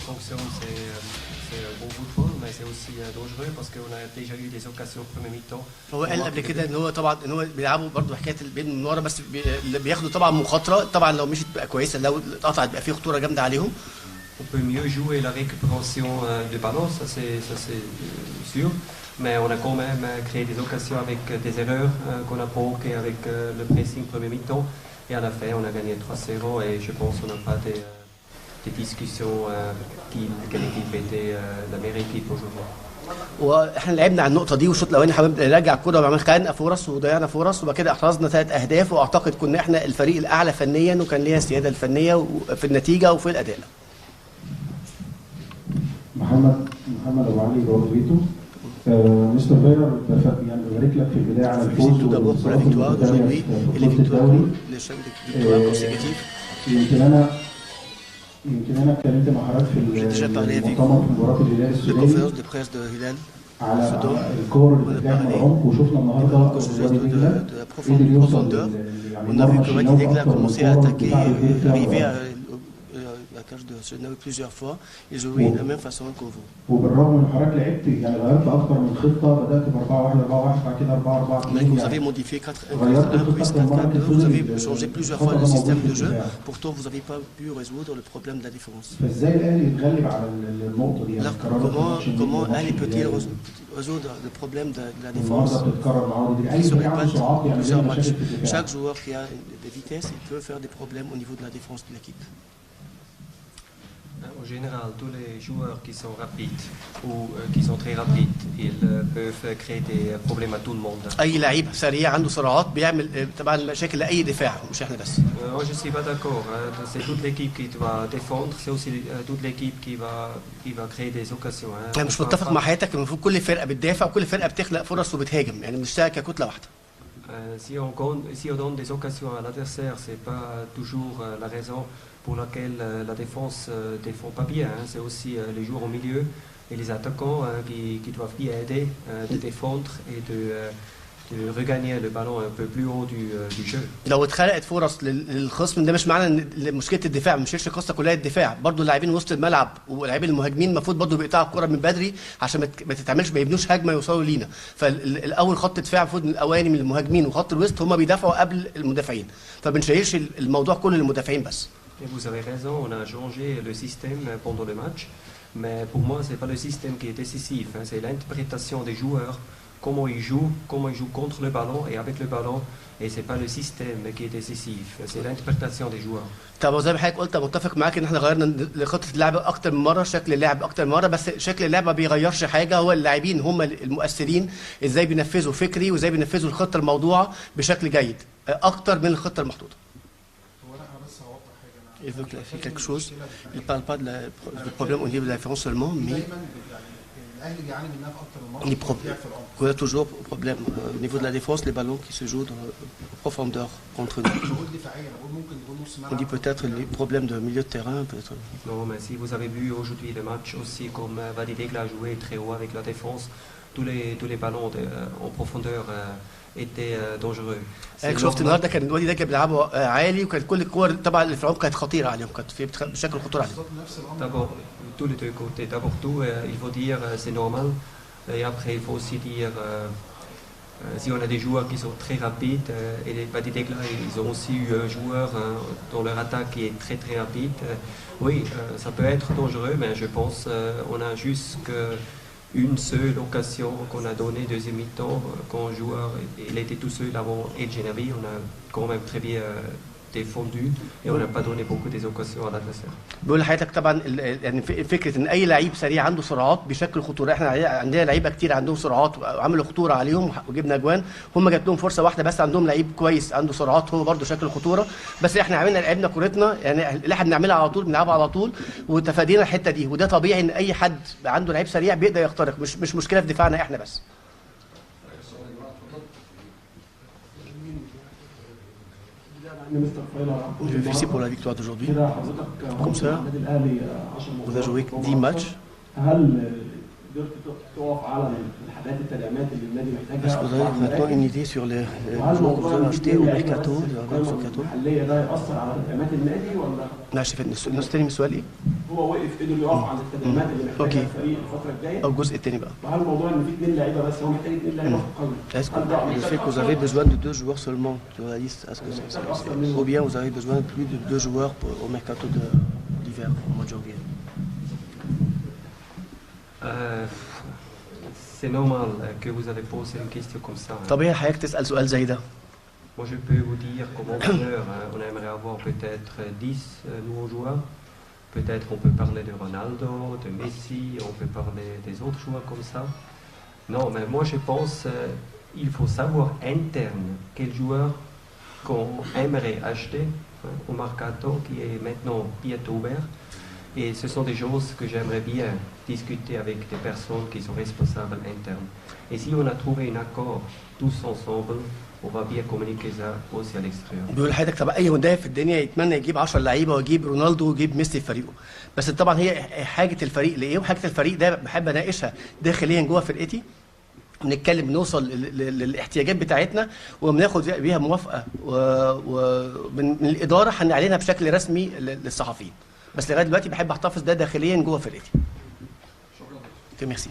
fonctionne, c'est un bon football, mais c'est aussi dangereux parce qu'on a déjà eu des occasions premier mi-temps. هو قال قبل كده ان هو طبعا ان هو بيلعبوا برضه حكايه البين من ورا، بس اللي بياخدوا طبعا مخاطره، طبعا لو مشيت بقى كويسه، لو اتقطعت بقى فيه خطوره جامده عليهم. On peut mieux jouer la récupération de ballon, ça c'est sûr, mais on a quand même créé des occasions avec des erreurs qu'on a provoquées avec le pressing premier mi-temps, et à la fin on a gagné 3-0, et je pense qu'on n'a pas des discussions quelle équipe était la meilleure équipe aujourd'hui. واحنا لعبنا على النقطه دي، والشوط الاولاني حابب نرجع الكوره وعملنا خلقنا فرص وضيعنا فرص، وبعد كده احرزنا 3 أهداف، واعتقد كنا احنا الفريق الاعلى فنيا، وكان لينا السياده الفنيه في النتيجه وفي الاداء. محمد ابو علي جوه بيته. مستر فاير يعني ببارك لك في البدايه على الفوز والدوري. يمكن انا اتكلمت مع حضرتك في المؤتمر في مباراه الهلال السوداني على الكور اللي بتلعب من العمق، وشفنا النهارده وادي دجله قدر يوصل la cage de Senaoui plusieurs fois. Ils ont joué de la même façon que vous. وبالرغم ان حضرتك لعبت يعني غيرت اكتر من خطه، بدات ب 4-1-4-1 بعد كده 4-4-2. Vous avez modifié 4-1-1 puis 4-4-2. Vous avez changé plusieurs fois le système de jeu. Pourtant, vous n'avez pas pu résoudre le problème de la défense. فازاي الاهلي يتغلب على النقطه دي؟ Comment Ali peut-il résoudre le problème de la défense qui se répète plusieurs matchs? Chaque joueur qui a des vitesses, il peut faire des problèmes au niveau de la défense de l'équipe. En général, tous les joueurs qui sont rapides ou qui sont très rapides, ils peuvent créer des problèmes à tout le monde. أي لعيب سريع عنده سرعات بيعمل طبعا مشاكل لأي دفاع، مش احنا بس. Moi je suis pas d'accord. C'est toute l'équipe qui doit défendre, c'est aussi toute l'équipe qui va créer des occasions. أنا مش متفق مع حياتك، المفروض كل فرقة بتدافع وكل فرقة بتخلق فرص وبتهاجم، يعني مش ككتلة واحدة. Si on donne des occasions à l'adversaire, c'est pas toujours la raison pour laquelle la défense défend pas bien. C'est aussi les joueurs au milieu et les attaquants qui doivent bien aider de défendre et de regagner le ballon un peu plus haut du jeu. لو اتخلقت فرص للخصم ده مش معنى ان مشكله الدفاع، مش القصه كلها الدفاع، برضو اللاعبين وسط الملعب ولاعبين المهاجمين المفروض برضو بيقطعوا الكره من بدري عشان ما تتعملش، ما يبنوش هجمه يوصلوا لينا. فالاول خط دفاع المفروض من الاواني من المهاجمين وخط الوسط هم بيدافعوا قبل المدافعين، فبنشيلش الموضوع كله للمدافعين بس. Et vous avez raison, on a changé le système pendant le match, mais pour moi c'est pas le système qui est décisif, c'est l'interprétation des joueurs, comment ils jouent contre le ballon et avec le ballon, et c'est pas le système qui est décisif, c'est l'interprétation des joueurs. طب زي ما حضرتك قلت متفق معاك ان احنا غيرنا خطه اللعب اكتر من مره، شكل اللعب اكتر من مره، بس شكل اللعب ما بيغيرش حاجه، هو اللاعبين هم المؤثرين ازاي بينفذوا فكري وازاي بينفذوا الخطه الموضوعه بشكل جيد اكتر من الخطه المحطوطه. Il veut clarifier quelque chose. Il ne parle pas du problème au niveau de la défense seulement, mais il y a toujours un problème au niveau de la défense, les ballons qui se jouent en profondeur contre nous. On dit peut-être les problèmes de milieu de terrain. Non, mais si vous avez vu aujourd'hui le match aussi, comme Wadi Degla a joué très haut avec la défense, tous les ballons en profondeur étaient dangereux. شفت النهارده كان الوادي دجله بيلعبوا عالي، وكان كل الكور طبعا اللي في العمق كانت خطيره عليهم، كانت في بشكل خطوره عليهم. D'abord, tous les deux côtés. D'abord tout, il faut dire c'est normal. Et après, il faut aussi dire si on a des joueurs qui sont très rapides, et les Wadi Degla, ils ont aussi eu un joueur dans leur attaque qui est très très rapide. Oui, ça peut être dangereux, mais je pense on a juste que une seule occasion qu'on a donnée deuxième mi-temps quand un joueur il était tout seul avant El Genabi, on a quand même très bien défendu et on n'a pas donné beaucoup des occasions à l'adversaire. بقول لحضرتك طبعا يعني فكره ان اي لعيب سريع عنده سرعات بيشكل خطوره، احنا عندنا لعيبه كتير عندهم سرعات وعملوا خطوره عليهم وجبنا اجوان، هم جات لهم فرصه واحده بس، عندهم لعيب كويس عنده سرعات هو برده شكل خطوره، بس احنا لعبنا كورتنا يعني اللي احنا بنعملها على طول بنلعبها على طول وتفادينا الحته دي، وده طبيعي ان اي حد عنده لعيب سريع بيقدر يخترق، مش مشكله في دفاعنا احنا بس. Je vais féliciter pour la victoire d'aujourd'hui. Comme ça, vous avez joué 10 matchs. Est-ce que vous avez maintenant une idée sur les joueurs que vous avez achetés au mercato, معلش نستلم السؤال ايه؟ هو وقف قدر يقف على التدعيمات اللي محتاجها الفريق الفتره الجايه. او الجزء الثاني بقى. وهل الموضوع ان في 2 لعيبه بس هو محتاج 2 لعيبه في القائمه؟ Est-ce que le fait que vous avez besoin de 2 joueurs seulement sur la liste, est-ce que c'est ou bien vous avez besoin de plus de 2 joueurs au mercato d'hiver au mois de janvier? C'est normal que vous allez poser une question comme ça. طبيعي حضرتك تسأل سؤال زي ده. Moi je peux vous dire comme entraîneur, on aimerait avoir peut-être 10 nouveaux joueurs. Peut-être on peut parler de Ronaldo, de Messi, on peut parler des autres joueurs comme ça. Non, mais moi je pense il faut savoir interne quel joueur qu'on aimerait acheter au mercato qui est maintenant bientôt ouvert. Et ce sont des choses que j'aimerais bien discuter avec des personnes qui sont responsables internes. Et si on a trouvé un accord tous ensemble, on va bien communiquer ça aussi à l'extérieur. بيقول لحضرتك طب اي مدرب في الدنيا يتمنى يجيب 10 لعيبه ويجيب رونالدو ويجيب ميسي في فريقه، بس طبعا هي حاجه الفريق لايه، وحاجه الفريق ده بحب اناقشها داخليا جوه فرقتي، نتكلم نوصل للاحتياجات بتاعتنا وبناخد بيها موافقه ومن الاداره هنعلنها بشكل رسمي للصحفيين، بس لغايه دلوقتي بحب احتفظ ده داخليا جوه فرقتي. شكرا. ميرسي.